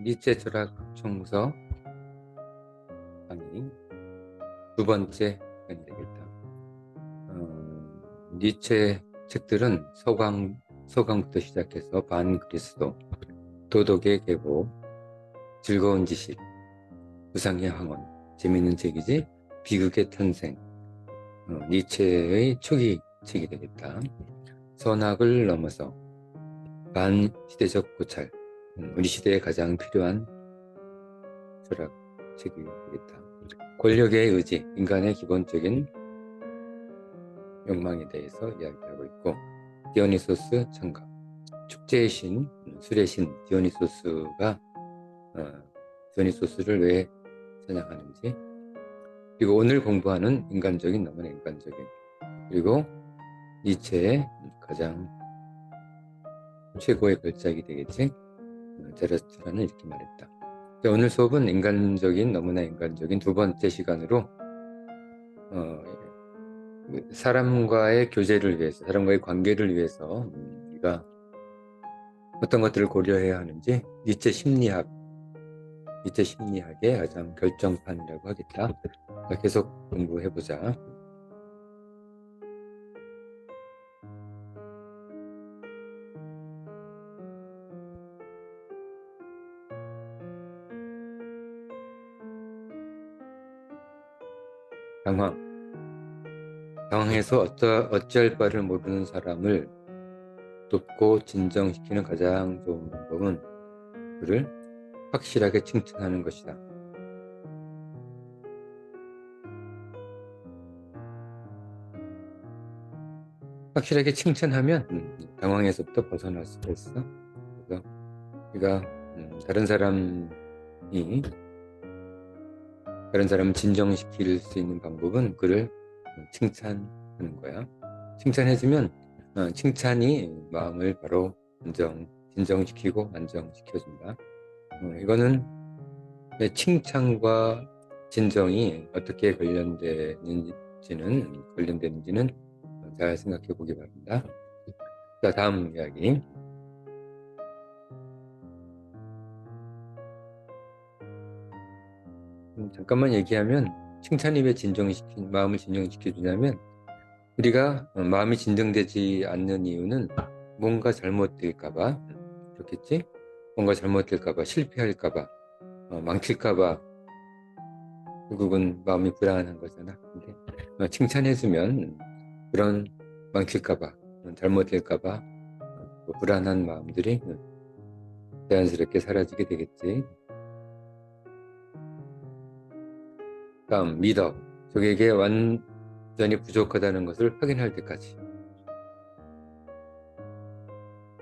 니체 철학 총서 강의 두 번째 시간이 되겠다. 니체 책들은 서강부터 시작해서 반그리스도, 도덕의 계보, 즐거운 지식, 우상의 황혼, 재미있는 책이지, 비극의 탄생, 니체의 초기 책이 되겠다. 선악을 넘어서 반시대적 고찰, 우리 시대에 가장 필요한 철학 책이 되겠다. 권력의 의지, 인간의 기본적인 욕망에 대해서 이야기하고 있고, 디오니소스 청각, 축제의 신, 술의 신 디오니소스가 디오니소스를 왜 찬양하는지, 그리고 오늘 공부하는 인간적인, 너무나 인간적인, 그리고 니체의 가장 최고의 걸작이 되겠지, 자라투라는 이렇게 말했다. 오늘 수업은 인간적인, 너무나 인간적인 두 번째 시간으로 사람과의 교제를 위해서, 사람과의 관계를 위해서 우리가 어떤 것들을 고려해야 하는지 니체 심리학의 가장 결정판이라고 하겠다. 계속 공부해보자. 당황해서 어찌할 바를 모르는 사람을 돕고 진정시키는 가장 좋은 방법은 그를 확실하게 칭찬하는 것이다. 확실하게 칭찬하면 당황에서부터 벗어날 수가 있어. 그래서 우리가 다른 사람을 진정시킬 수 있는 방법은 그를 칭찬하는 거야. 칭찬해주면 칭찬이 마음을 바로 진정시키고 안정시켜준다. 이거는 칭찬과 진정이 어떻게 관련되는지는 잘 생각해 보기 바랍니다. 자, 다음 이야기. 잠깐만 얘기하면 칭찬이 왜 마음을 진정시켜주냐면, 우리가 마음이 진정되지 않는 이유는 뭔가 잘못될까봐, 그렇겠지? 뭔가 잘못될까봐, 실패할까봐, 망칠까봐, 결국은 마음이 불안한 거잖아. 근데 칭찬해주면 그런 망칠까봐, 잘못될까봐 불안한 마음들이 자연스럽게 사라지게 되겠지. 다음, 믿어. 적에게 완전히 부족하다는 것을 확인할 때까지.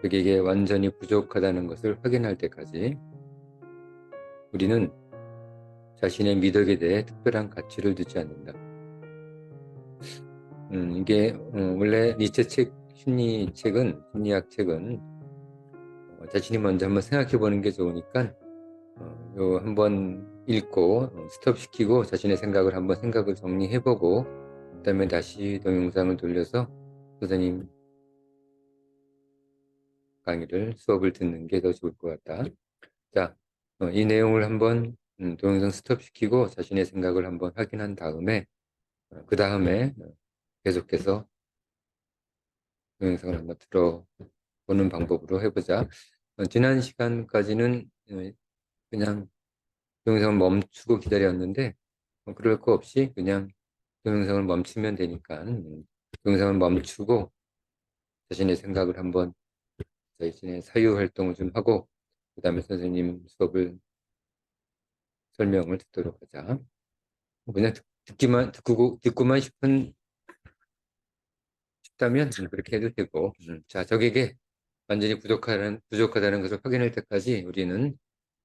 적에게 완전히 부족하다는 것을 확인할 때까지 우리는 자신의 미덕에 대해 특별한 가치를 두지 않는다. 이게 원래 니체 심리학 책은 자신이 먼저 한번 생각해 보는 게 좋으니까 요 한번 읽고 스톱시키고 자신의 생각을 정리해보고, 그 다음에 다시 동영상을 돌려서 선생님 수업을 듣는 게 더 좋을 것 같다. 자, 이 내용을 한번 동영상 스톱시키고 자신의 생각을 한번 확인한 다음에 그 다음에 계속해서 동영상을 한번 들어보는 방법으로 해보자. 지난 시간까지는 그냥 동영상을 멈추고 기다렸는데 그럴 거 없이 그냥 동영상을 멈추면 되니까 동영상을 멈추고 자신의 생각을 한번, 자신의 사유 활동을 좀 하고 그 다음에 선생님 설명을 듣도록 하자. 그냥 듣고만 싶다면 그렇게 해도 되고, 자, 적에게 완전히 부족하다는 것을 확인할 때까지 우리는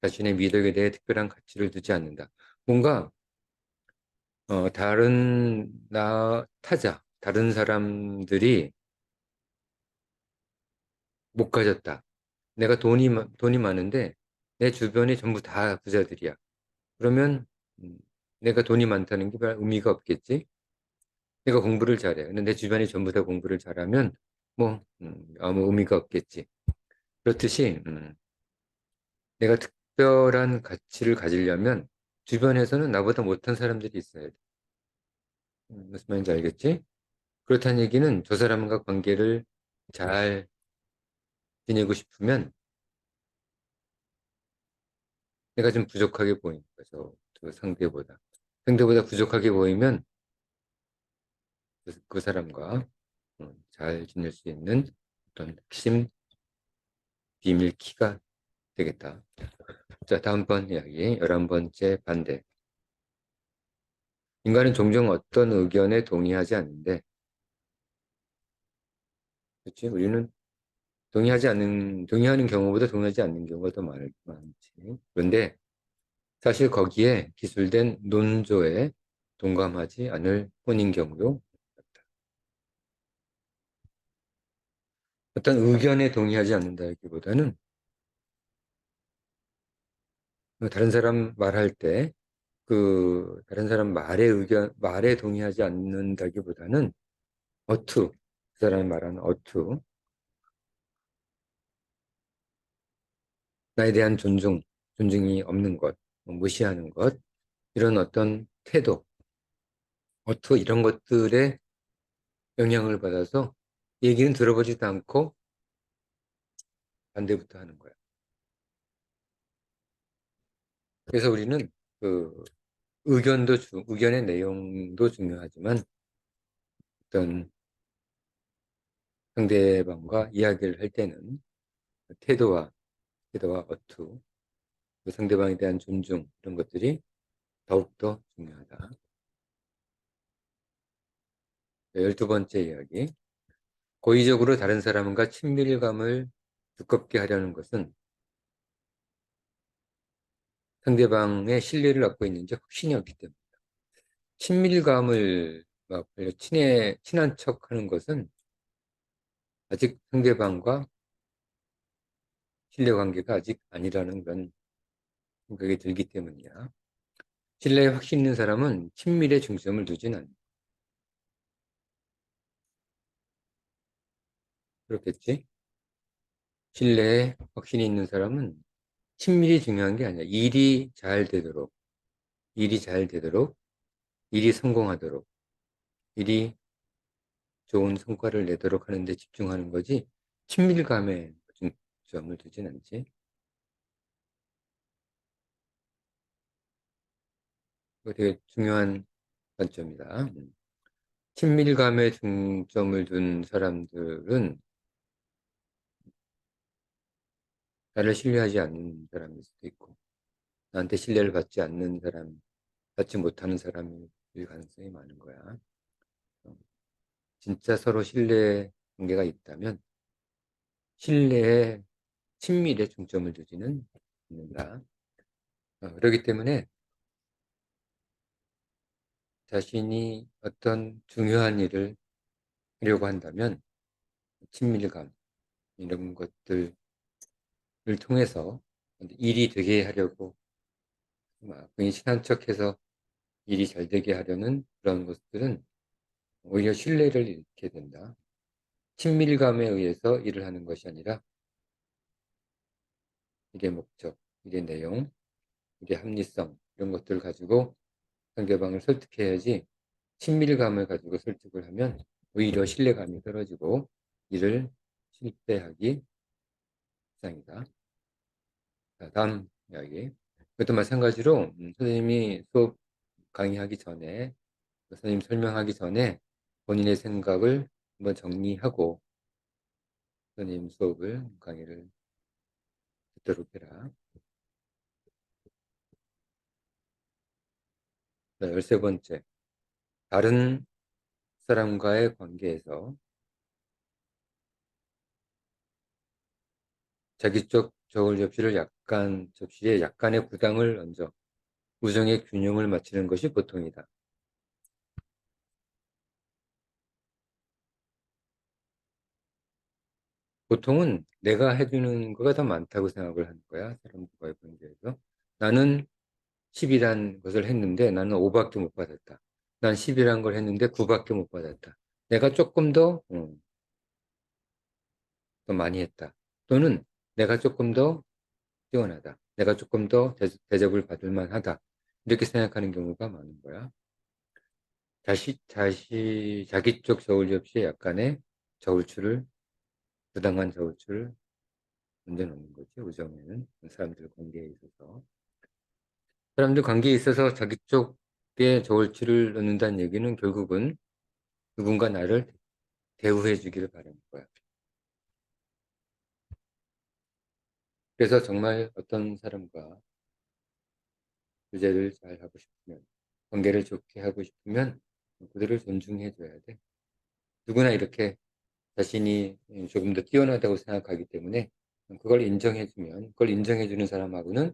자신의 미덕에 대해 특별한 가치를 두지 않는다. 뭔가 다른 사람들이 못 가졌다. 내가 돈이 많은데 내 주변이 전부 다 부자들이야. 그러면 내가 돈이 많다는 게 별 의미가 없겠지. 내가 공부를 잘해. 근데 내 주변이 전부 다 공부를 잘하면 아무 의미가 없겠지. 그렇듯이 내가 특별한 가치를 가지려면 주변에서는 나보다 못한 사람들이 있어야 돼. 무슨 말인지 알겠지? 그렇다는 얘기는 저 사람과 관계를 잘 지내고 싶으면 내가 좀 부족하게 보이는 거죠. 그 상대보다. 상대보다 부족하게 보이면 그 사람과 잘 지낼 수 있는 어떤 핵심 비밀 키가 되겠다. 자, 다음번 이야기, 11번째 반대. 인간은 종종 어떤 의견에 동의하지 않는데, 그렇지? 우리는 동의하는 경우보다 동의하지 않는 경우가 더 많지. 그런데 사실 거기에 기술된 논조에 동감하지 않을 뿐인 경우도 있다. 어떤 의견에 동의하지 않는다기보다는 다른 사람 말할 때 다른 사람 말에 동의하지 않는다기보다는 그 사람이 말하는 나에 대한 존중이 없는 것, 무시하는 것, 이런 어떤 태도, 이런 것들에 영향을 받아서 얘기는 들어보지도 않고 반대부터 하는 거야. 그래서 우리는 그 의견의 내용도 중요하지만 어떤 상대방과 이야기를 할 때는 태도와 그 상대방에 대한 존중, 이런 것들이 더욱더 중요하다. 12번째 이야기. 고의적으로 다른 사람과 친밀감을 두껍게 하려는 것은 상대방의 신뢰를 얻고 있는지 확신이 없기 때문에. 친밀감을 막 친한 척 하는 것은 아직 상대방과 신뢰 관계가 아직 아니라는 그런 생각이 들기 때문이야. 신뢰에 확신 있는 사람은 친밀에 중점을 두진 않아. 그렇겠지? 신뢰에 확신이 있는 사람은 친밀이 중요한 게 아니야. 일이 잘 되도록, 일이 성공하도록, 일이 좋은 성과를 내도록 하는 데 집중하는 거지, 친밀감에 중점을 두진 않지. 이거 되게 중요한 관점이다. 친밀감에 중점을 둔 사람들은 나를 신뢰하지 않는 사람일 수도 있고, 나한테 신뢰를 받지 못하는 사람일 가능성이 많은 거야. 진짜 서로 신뢰 관계가 있다면, 신뢰에, 친밀에 중점을 두지는 않는다. 그렇기 때문에 자신이 어떤 중요한 일을 하려고 한다면, 친밀감, 이런 것들을 통해서 일이 되게 하려고, 괜히 친한 척해서 일이 잘 되게 하려는 그런 것들은 오히려 신뢰를 잃게 된다. 친밀감에 의해서 일을 하는 것이 아니라 일의 목적, 일의 내용, 일의 합리성, 이런 것들을 가지고 상대방을 설득해야지, 친밀감을 가지고 설득을 하면 오히려 신뢰감이 떨어지고 일을 실패하기 십상이다. 자, 다음 이야기. 그것도 마찬가지로 선생님이 수업 강의하기 전에, 선생님 설명하기 전에 본인의 생각을 한번 정리하고 선생님 강의를 듣도록 해라. 자, 13번째. 다른 사람과의 관계에서 자기 쪽 저울 접시에 약간의 구당을 얹어 우정의 균형을 맞추는 것이 보통이다. 보통은 내가 해주는 거가 더 많다고 생각을 하는 거야. 사람들과의 관계에서. 나는 10이란 것을 했는데 나는 5밖에 못 받았다. 난 10이란 걸 했는데 9밖에 못 받았다. 내가 조금 더 많이 했다. 또는 내가 조금 더 뛰어나다. 내가 조금 더 대접을 받을 만하다. 이렇게 생각하는 경우가 많은 거야. 자기 쪽 저울 접시에 약간의 저울추를, 부당한 저울추를 얹어놓는 거지, 우정에는. 사람들 관계에 있어서. 사람들 관계에 있어서 자기 쪽에 저울추를 넣는다는 얘기는 결국은 누군가 나를 대우해 주기를 바라는 거야. 그래서 정말 어떤 사람과 교제를 잘 하고 싶으면, 관계를 좋게 하고 싶으면 그들을 존중해 줘야 돼. 누구나 이렇게 자신이 조금 더 뛰어나다고 생각하기 때문에 그걸 인정해 주는 사람하고는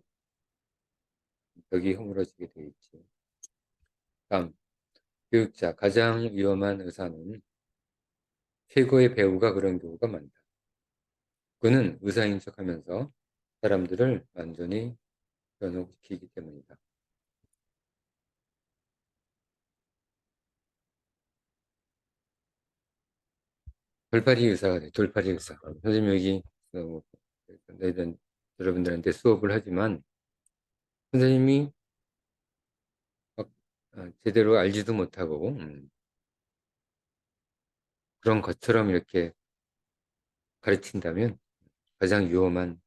벽이 허물어지게 돼 있지. 다음, 교육자, 가장 위험한 의사는 최고의 배우가 그런 경우가 많다. 그는 의사인 척하면서 사람들을 완전히 변호시키기 때문이다. 돌팔이 의사가 돼, 돌팔이 의사. 선생님 여기 어, 너희들 여러분들한테 수업을 하지만 선생님이 제대로 알지도 못하고 그런 것처럼 이렇게 가르친다면 가장 위험한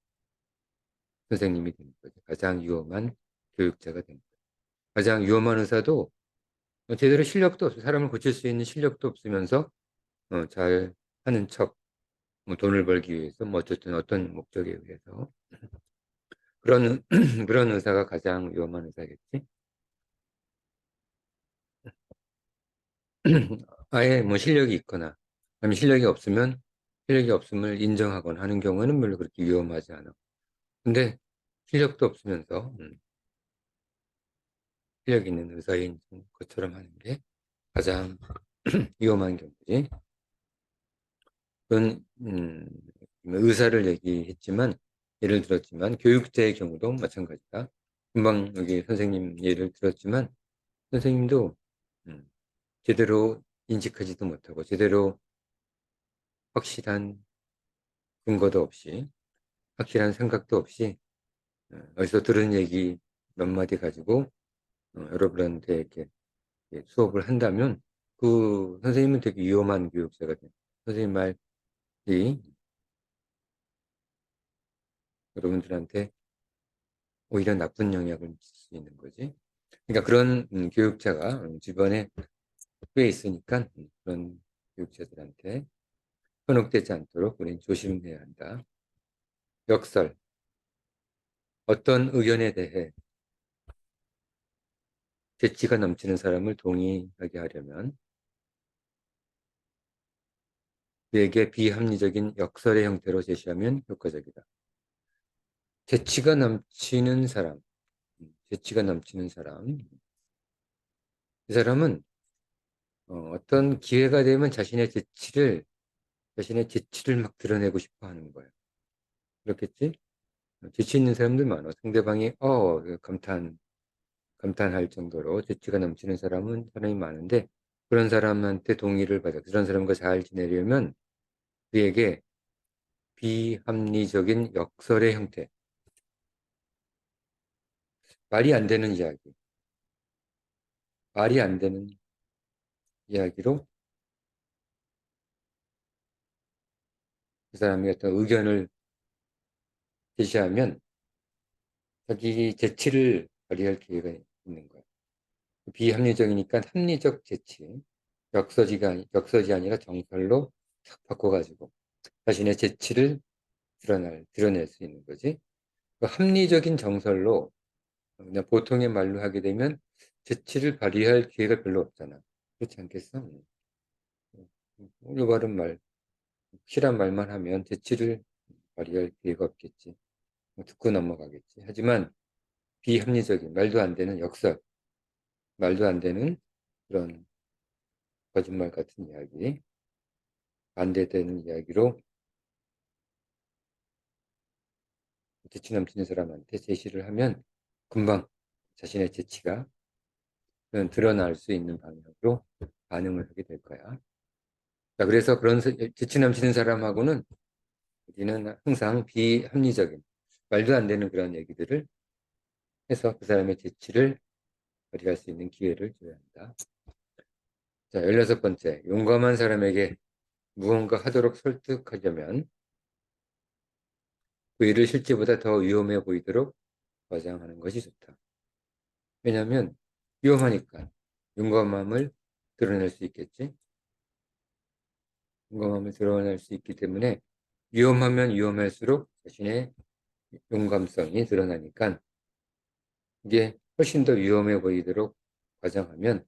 선생님이 되는 거죠. 가장 위험한 교육자가 되는 거죠. 가장 위험한 의사도 제대로 실력도 없어. 사람을 고칠 수 있는 실력도 없으면서 잘 하는 척, 뭐 돈을 벌기 위해서, 뭐 어쨌든 어떤 목적에 의해서 그런 그런 의사가 가장 위험한 의사겠지. 아예 뭐 실력이 있거나 아니면 실력이 없음을 인정하거나 하는 경우는 별로 그렇게 위험하지 않아. 근데 실력도 없으면서 실력 있는 의사인 것처럼 하는 게 가장 위험한 경우지. 그건 의사를 얘기했지만 예를 들었지만 교육자의 경우도 마찬가지다. 금방 여기 선생님 예를 들었지만 선생님도 음, 제대로 인식하지도 못하고 제대로 확실한 근거도 없이 확실한 생각도 없이 어디서 들은 얘기 몇 마디 가지고 여러분한테 이렇게 수업을 한다면 그 선생님은 되게 위험한 교육자가 돼요. 선생님 말이 여러분들한테 오히려 나쁜 영향을 미칠 수 있는 거지. 그러니까 그런 교육자가 주변에 꽤 있으니까 그런 교육자들한테 현혹되지 않도록 우리는 조심해야 한다. 역설. 어떤 의견에 대해 재치가 넘치는 사람을 동의하게 하려면 그에게 비합리적인 역설의 형태로 제시하면 효과적이다. 재치가 넘치는 사람, 재치가 넘치는 사람. 이 사람은 어떤 기회가 되면 자신의 재치를 막 드러내고 싶어 하는 거예요. 그렇겠지? 재치 있는 사람들 많아. 상대방이 감탄할 정도로 재치가 넘치는 사람이 많은데 그런 사람한테 동의를 받아 그런 사람과 잘 지내려면 그에게 비합리적인 역설의 형태, 말이 안 되는 이야기, 말이 안 되는 이야기로 그 사람이 어떤 의견을 제시하면 자기 재치를 발휘할 기회가 있는 거예요. 비합리적이니까 합리적 재치, 역서지 아니라 정설로 탁 바꿔가지고 자신의 재치를 드러낼 수 있는 거지. 그 합리적인 정설로 그냥 보통의 말로 하게 되면 재치를 발휘할 기회가 별로 없잖아. 그렇지 않겠어? 올바른 말, 확실한 말만 하면 재치를 발휘할 기회가 없겠지. 듣고 넘어가겠지. 하지만 비합리적인, 말도 안 되는 역설, 말도 안 되는 그런 거짓말 같은 이야기, 반대되는 이야기로 재치 넘치는 사람한테 제시를 하면 금방 자신의 재치가 드러날 수 있는 방향으로 반응을 하게 될 거야. 자, 그래서 그런 재치 넘치는 사람하고는 우리는 항상 비합리적인, 말도 안 되는 그런 얘기들을 해서 그 사람의 재치를 발휘할 수 있는 기회를 줘야 한다. 자, 16번째. 용감한 사람에게 무언가 하도록 설득하려면 그 일을 실제보다 더 위험해 보이도록 과장하는 것이 좋다. 왜냐하면 위험하니까 용감함을 드러낼 수 있겠지. 용감함을 드러낼 수 있기 때문에 위험하면 위험할수록 자신의 용감성이 드러나니까 이게 훨씬 더 위험해 보이도록 과장하면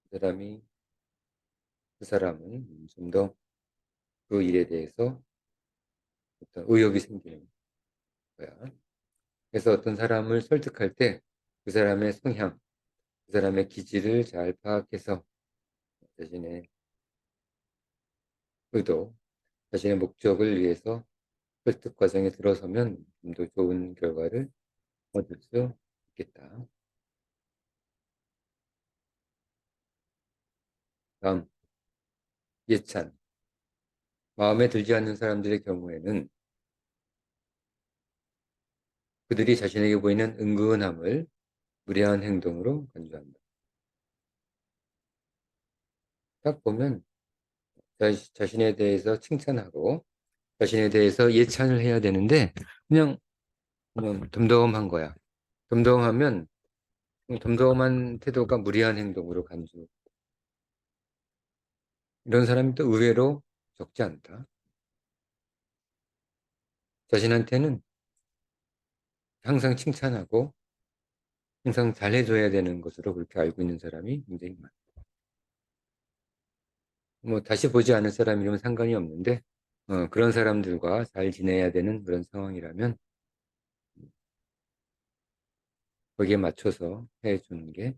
그 사람은 좀 더 그 일에 대해서 어떤 의욕이 생기는 거야. 그래서 어떤 사람을 설득할 때 그 사람의 성향, 그 사람의 기질을 잘 파악해서 자신의 의도, 자신의 목적을 위해서 설득 과정에 들어서면 좀 더 좋은 결과를 얻을 수 있겠다. 다음, 예찬. 마음에 들지 않는 사람들의 경우에는 그들이 자신에게 보이는 은근함을 무례한 행동으로 간주한다. 딱 보면 자신에 대해서 칭찬하고 자신에 대해서 예찬을 해야 되는데 그냥 덤덤한 거야. 덤덤하면 덤덤한 태도가 무례한 행동으로 간주. 이런 사람이 또 의외로 적지 않다. 자신한테는 항상 칭찬하고 항상 잘해줘야 되는 것으로 그렇게 알고 있는 사람이 굉장히 많다. 뭐 다시 보지 않을 사람이라면 상관이 없는데 그런 사람들과 잘 지내야 되는 그런 상황이라면 거기에 맞춰서 해주는 게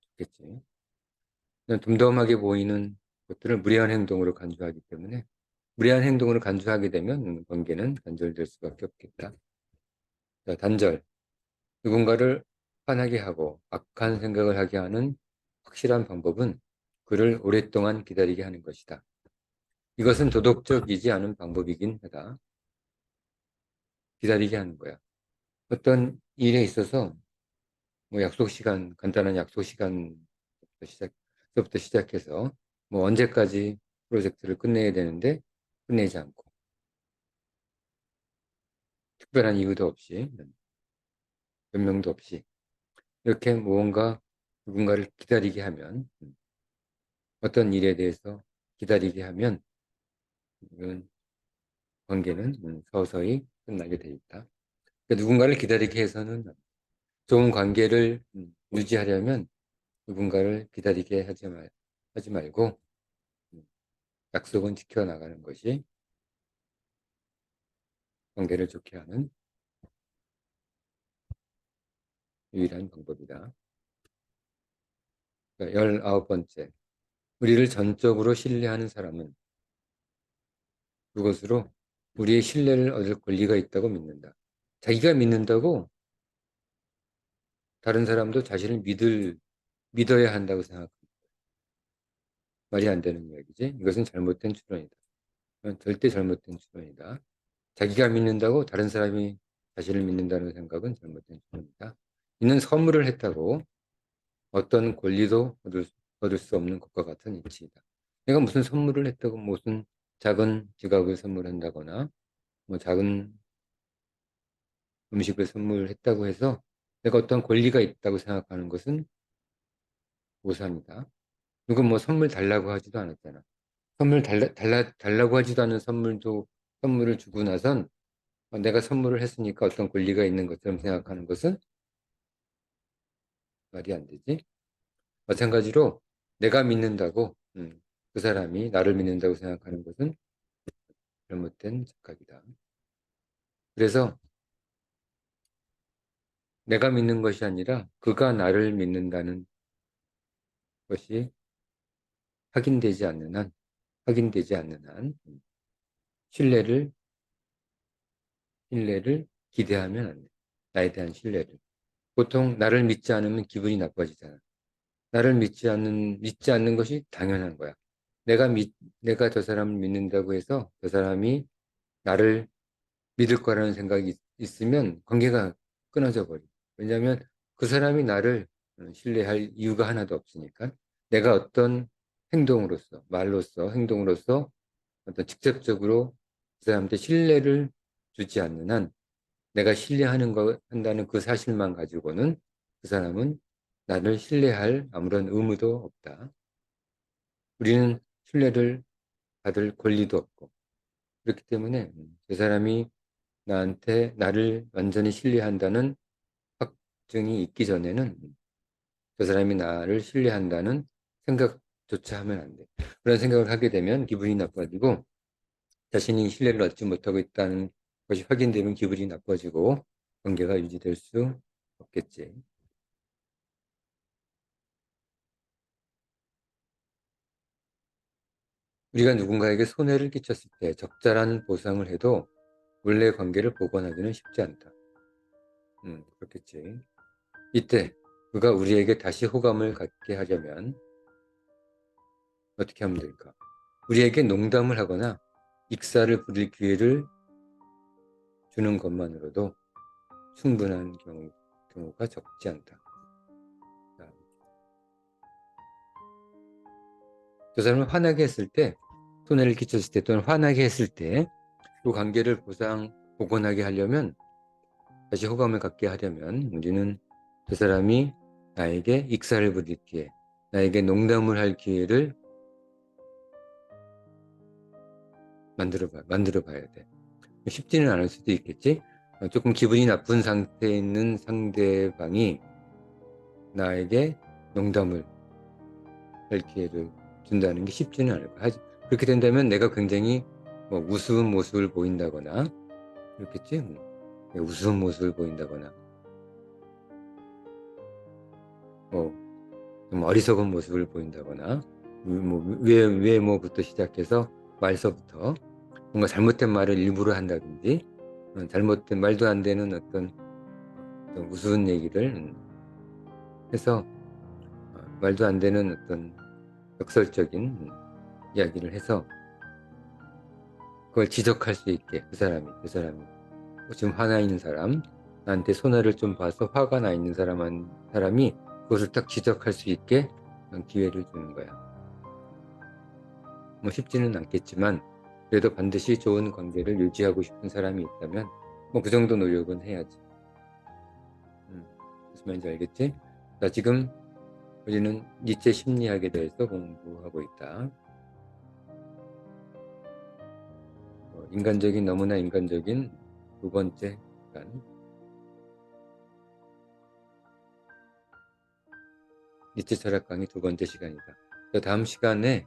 좋겠지. 덤덤하게 보이는 것들을 무례한 행동으로 간주하기 때문에 무례한 행동으로 간주하게 되면 관계는 단절될 수밖에 없겠다. 자, 단절. 누군가를 화나게 하고 악한 생각을 하게 하는 확실한 방법은 그를 오랫동안 기다리게 하는 것이다. 이것은 도덕적이지 않은 방법이긴 하다. 기다리게 하는 거야. 어떤 일에 있어서 뭐 약속 시간, 간단한 약속 시간부터 시작해서 뭐 언제까지 프로젝트를 끝내야 되는데 끝내지 않고 특별한 이유도 없이 변명도 없이 이렇게 무언가 누군가를 기다리게 하면 어떤 일에 대해서 기다리게 하면 이런 관계는 서서히 끝나게 돼 있다. 그러니까 누군가를 기다리게 해서는 좋은 관계를 유지하려면 누군가를 기다리게 하지 말고 약속은 지켜나가는 것이 관계를 좋게 하는 유일한 방법이다. 그러니까 19번째. 우리를 전적으로 신뢰하는 사람은 그것으로 우리의 신뢰를 얻을 권리가 있다고 믿는다. 자기가 믿는다고 다른 사람도 자신을 믿어야 한다고 생각합니다. 말이 안 되는 이야기지. 이것은 잘못된 추론이다. 절대 잘못된 추론이다. 자기가 믿는다고 다른 사람이 자신을 믿는다는 생각은 잘못된 추론이다. 이는 선물을 했다고 어떤 권리도 얻을 수 없는 것과 같은 이치이다. 내가 무슨 선물을 했다고 무슨 작은 지갑을 선물한다거나 뭐 작은 음식을 선물했다고 해서 내가 어떤 권리가 있다고 생각하는 것은 오산이다. 누군 뭐 선물 달라고 하지도 않았잖아. 선물 달라고 하지도 않은 선물을 주고 나선 내가 선물을 했으니까 어떤 권리가 있는 것처럼 생각하는 것은 말이 안 되지. 마찬가지로 내가 믿는다고 그 사람이 나를 믿는다고 생각하는 것은 잘못된 착각이다. 그래서 내가 믿는 것이 아니라 그가 나를 믿는다는 것이 확인되지 않는 한 신뢰를 기대하면 안 돼. 나에 대한 신뢰를. 보통 나를 믿지 않으면 기분이 나빠지잖아. 믿지 않는 것이 당연한 거야. 내가 저 사람을 믿는다고 해서 저 사람이 나를 믿을 거라는 생각이 있으면 관계가 끊어져 버려. 왜냐하면 그 사람이 나를 신뢰할 이유가 하나도 없으니까. 내가 어떤 행동으로서, 말로써, 행동으로서 어떤 직접적으로 그 사람한테 신뢰를 주지 않는 한 내가 한다는 그 사실만 가지고는 그 사람은 나를 신뢰할 아무런 의무도 없다. 우리는 신뢰를 받을 권리도 없고 그렇기 때문에 그 사람이 나를 완전히 신뢰한다는 확증이 있기 전에는 그 사람이 나를 신뢰한다는 생각조차 하면 안 돼. 그런 생각을 하게 되면 기분이 나빠지고 자신이 신뢰를 얻지 못하고 있다는 것이 확인되면 기분이 나빠지고 관계가 유지될 수 없겠지. 우리가 누군가에게 손해를 끼쳤을 때 적절한 보상을 해도 원래 관계를 복원하기는 쉽지 않다. 그렇겠지. 이때 그가 우리에게 다시 호감을 갖게 하려면 어떻게 하면 될까? 우리에게 농담을 하거나 익사를 부릴 기회를 주는 것만으로도 충분한 경우가 적지 않다. 저 사람을 화나게 했을 때, 손해를 끼쳤을 때 또는 화나게 했을 때 그 관계를 복원하게 하려면 다시 호감을 갖게 하려면 우리는 그 사람이 나에게 익사를 부릴 기회, 나에게 농담을 할 기회를 만들어 봐야 돼. 쉽지는 않을 수도 있겠지. 조금 기분이 나쁜 상태에 있는 상대방이 나에게 농담을 할 기회를 준다는 게 쉽지는 않을 거야. 그렇게 된다면 내가 굉장히 우스운 모습을 보인다거나 그렇겠지. 우스운 모습을 보인다거나 좀 어리석은 모습을 보인다거나 외모부터 시작해서 말서부터 뭔가 잘못된 말을 일부러 한다든지 잘못된 말도 안 되는 어떤 우스운 얘기를 해서 말도 안 되는 어떤 역설적인 이야기를 해서 그걸 지적할 수 있게 그 사람이 지금 화나 있는 사람 나한테 손해를 좀 봐서 화가 나 있는 사람이 그것을 딱 지적할 수 있게 기회를 주는 거야. 뭐 쉽지는 않겠지만 그래도 반드시 좋은 관계를 유지하고 싶은 사람이 있다면 뭐 그 정도 노력은 해야지. 무슨 말인지 알겠지? 자, 지금 우리는 니체 심리학에 대해서 공부하고 있다. 너무나 인간적인 두 번째 시간. 니체 철학 강의 두 번째 시간이다. 다음 시간에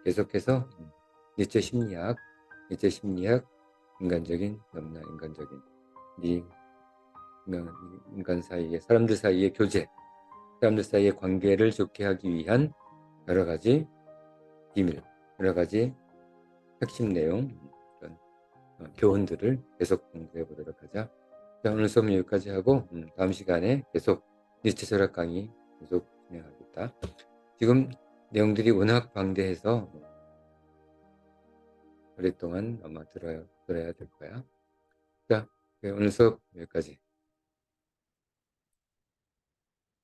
계속해서 니체 심리학, 너무나 인간적인 인간 사이의 사람들 사이의 교제, 사람들 사이의 관계를 좋게 하기 위한 여러 가지 비밀, 여러 가지 핵심 내용, 교훈들을 계속 공부해 보도록 하자. 자, 오늘 수업은 여기까지 하고 다음 시간에 계속 니체 철학 강의 계속 진행하겠다. 지금 내용들이 워낙 방대해서 오랫동안 아마 들어야 될 거야. 자, 오늘 수업 여기까지.